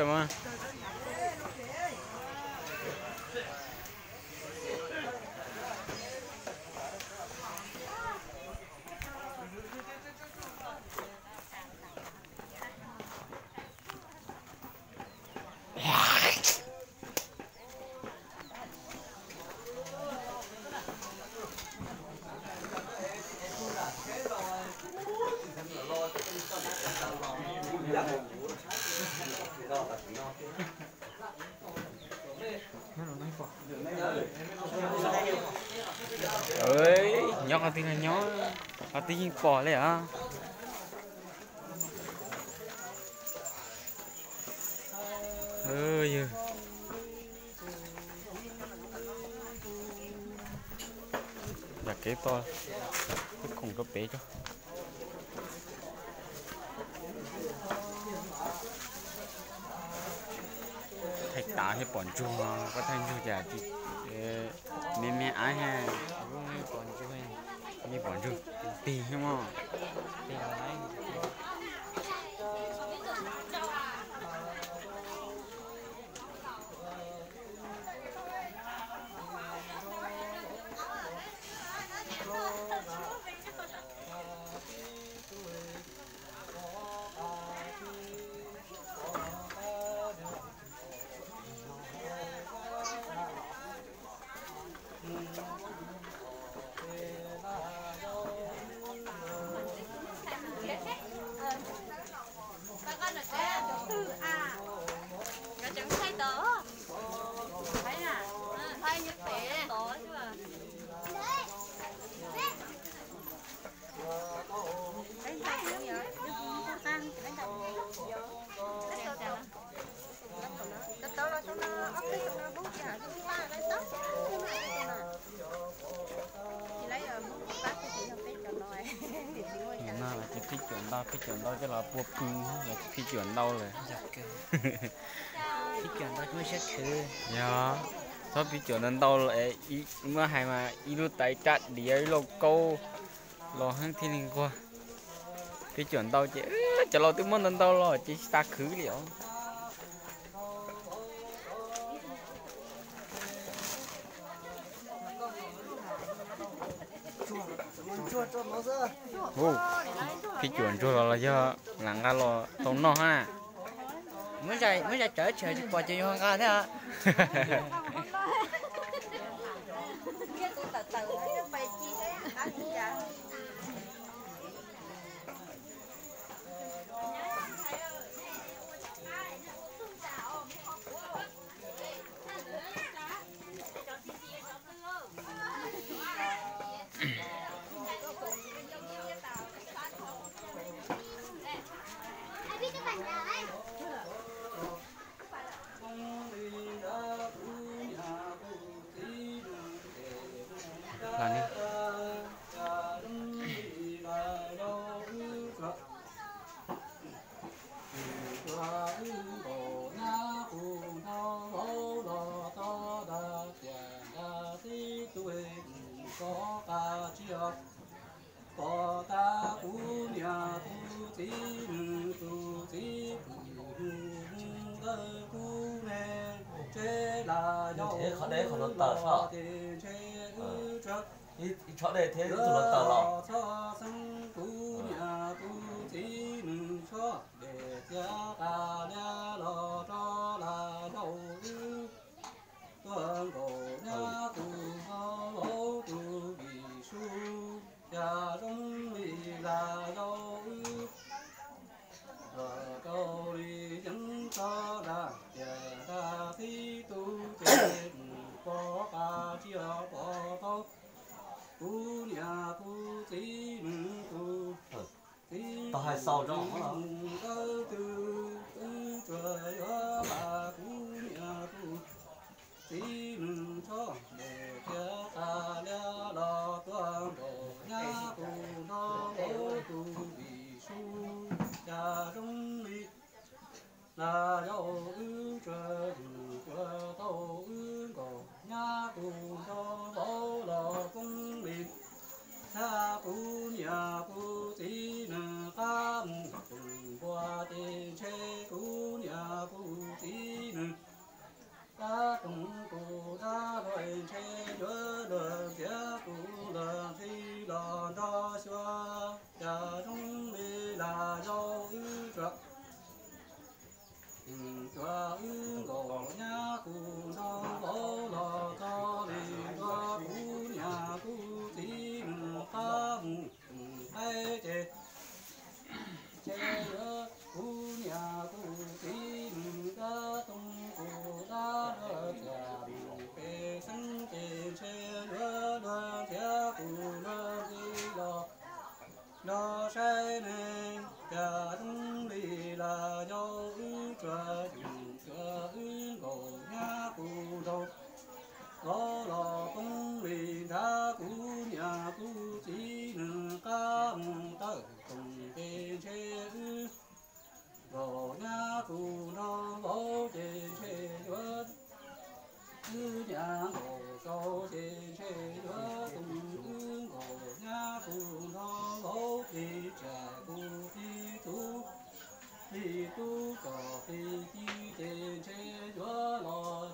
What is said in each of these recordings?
rồi mà. Ơi, nhóc ở tiếng nhó, ở tiếng bòเลยà? Ơi, giặc kế to, cuối cùng có bé cho. Thạch tá hay bọn chuông có thanh chu già chị mẹ ai ha cũng như bọn chuông như bọn chuông tì không ạ tì là đấy cái chuyện đó cái là buộc là cái chuyện đâu rồi cái chuyện đó mới sẽ thử dạ sao cái chuyệnนั้นđâu lại mà hay mà ilu tay chặt địa lo câu lo hơn thiên linh qua cái chuyện đâu chị chả lo tới mónนั้นđâu lo chỉ ta khứ liệu cái chuyện chua là do làng ga lo tôm no ha mới ra trở trời quả chơi hoang ca thế hả có ta cú nhà tu chí tu chí cơ cú nè chế là nhau thế khó đấy khó nó tờ sao đi chỗ đây thế tụi nó tờ lọ cú nhà tu chí cho để cha ta nhà lo cho là nhau tuần cổ nhà tu hậu tu bị su nhà trong đi là đâu câu đi chẳng có là nhà ta thi tu trên có ta chia bỏ tóc tu nhà tu tí tu tao hay sau trong đó từ trời ở bà tu nhà tu tí cho để cho ta lẽ lo tuang đồ nhà tu nó tu bị su nhà trong đi là dấu trời của tàu cổ nhà tu cho bố lo cung điện cha tu nhà tu tí nè cam cùng tu cho phi chi trên chế chúa lo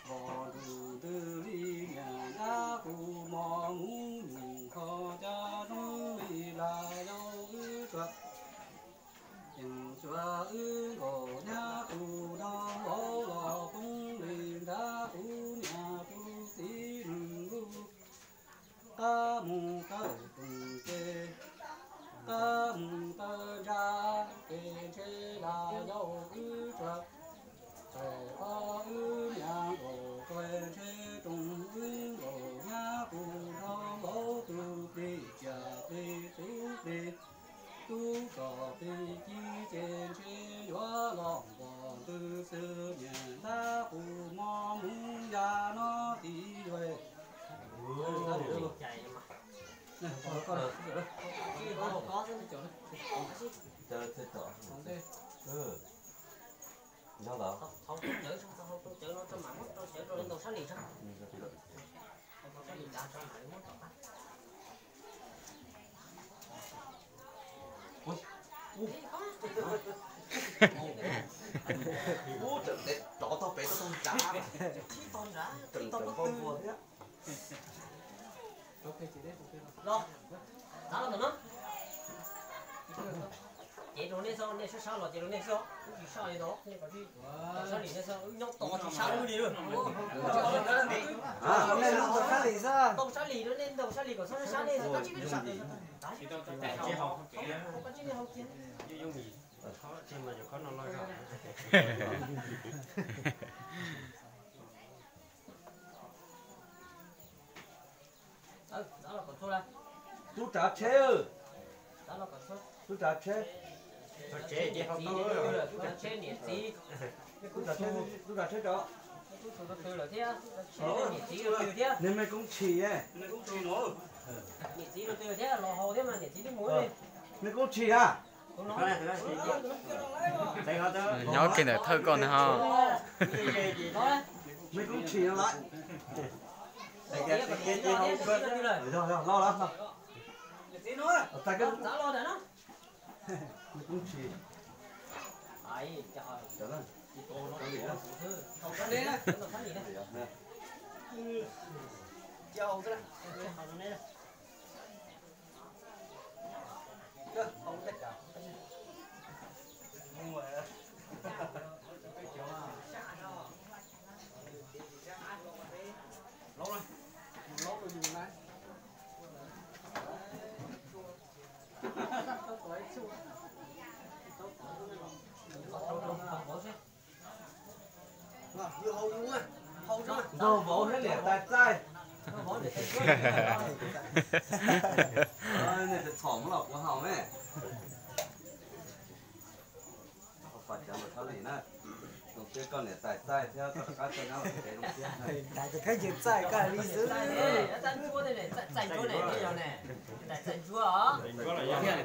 bỏ đủ tư vi nhà đã cụ mò ngũ nhìn khó cha nông vì là dâu ư chuột nhìn chúa ư gồ nhà cụ đo bó lò cung liền đã cụ nhà cụ tí lu ta mù ta cùng kê ta mù ta ra kê chế là dâu ư chuột trời có ư nhà gồ quê chế trùng ư gồ nhà cụ đo bó tu đi chả đi tu đi tu cỏ phi chi trên chế gió lòng bò tư sư nhà ta cụ mò muốn ra nó đi về này có được có cái chỗ này Chơi chơi tỏ. Ừ. Sao đó? không chở không chở nó cho mặn nó chở nó lên tàu sát liền sao tàu sát liền đã cho mặn muốn tàu Ủa trận đấy đó tao bé tao không trả. con đã Trận trận con vua thế á. ok chị đấy rồi đó là nó chị đồ này sao này sao là chị đồ này sao chỉ sao vậy đó tàu sát liền sao nhóc to chỉ sao đi luôn hôm nay nó có lý do tàu sát liền nó lên tàu sát liền của sao sát lên nó chỉ biết sát lên không có chỉ biết học kiến đó là còn thôi đây Chú trả chế ư? đó là còn thôi Chú trả chế. chế gì không tôi chế nhiệt gì Chú trả chế. Chú trả chế đó. tôi là thế chế nhiệt gì rồi thế Nên mày cũng chỉ ấy. nhiệt gì rồi tôi thế lò hồ thế mà nhiệt gì cái muối đi Mày cũng chỉ à? nhớ cái này thơ con ha Mày cũng chỉ nó lại. Rồi lo lắm. tí nữa Tại cái giá lo đấy nó mày cũng chỉ. ấy trời Trở lên. không có đấy nó phát gì đấy chào cái này không thích cả lâu rồi dùng này Đâu vỗ hết lẻ tại trai. Này thì thỏm lọc của hỏng ấy. Phải chẳng một thằng này nè. Đồng tiên con này tại trai theo tất cả cho nhau để đồng tiên này. tại cái gì tại cái lý do Tàn chúa đây này, tàn chúa này bây giờ này. Tàn chúa hả?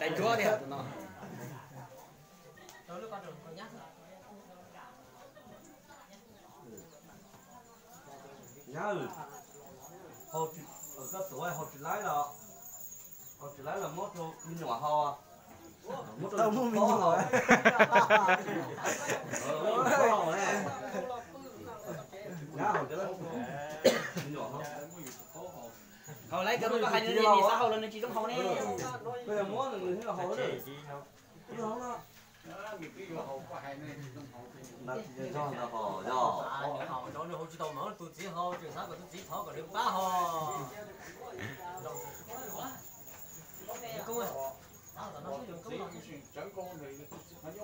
tại chúa đi hả nó Đâu nó con được con nhắc. Nhớ hồi ở các tuổi hồi lái là hồi lái là mốt thôi mình nhỏ ho mốt đâu mua mình nhỏ này nhá hồi lái mình nhỏ ho Hồi lấy cái nó hai đứa đi sao hồi lên chỉ trong hồi này. bây giờ mốt là người thấy là ho đấy nó là do là ho do Họ đó nó không chỉ tao mở tôi chỉ ho trường sáu còn tôi chỉ thỏ còn được 3 ho. Công ơi. Đó là nó sử dụng công rồi.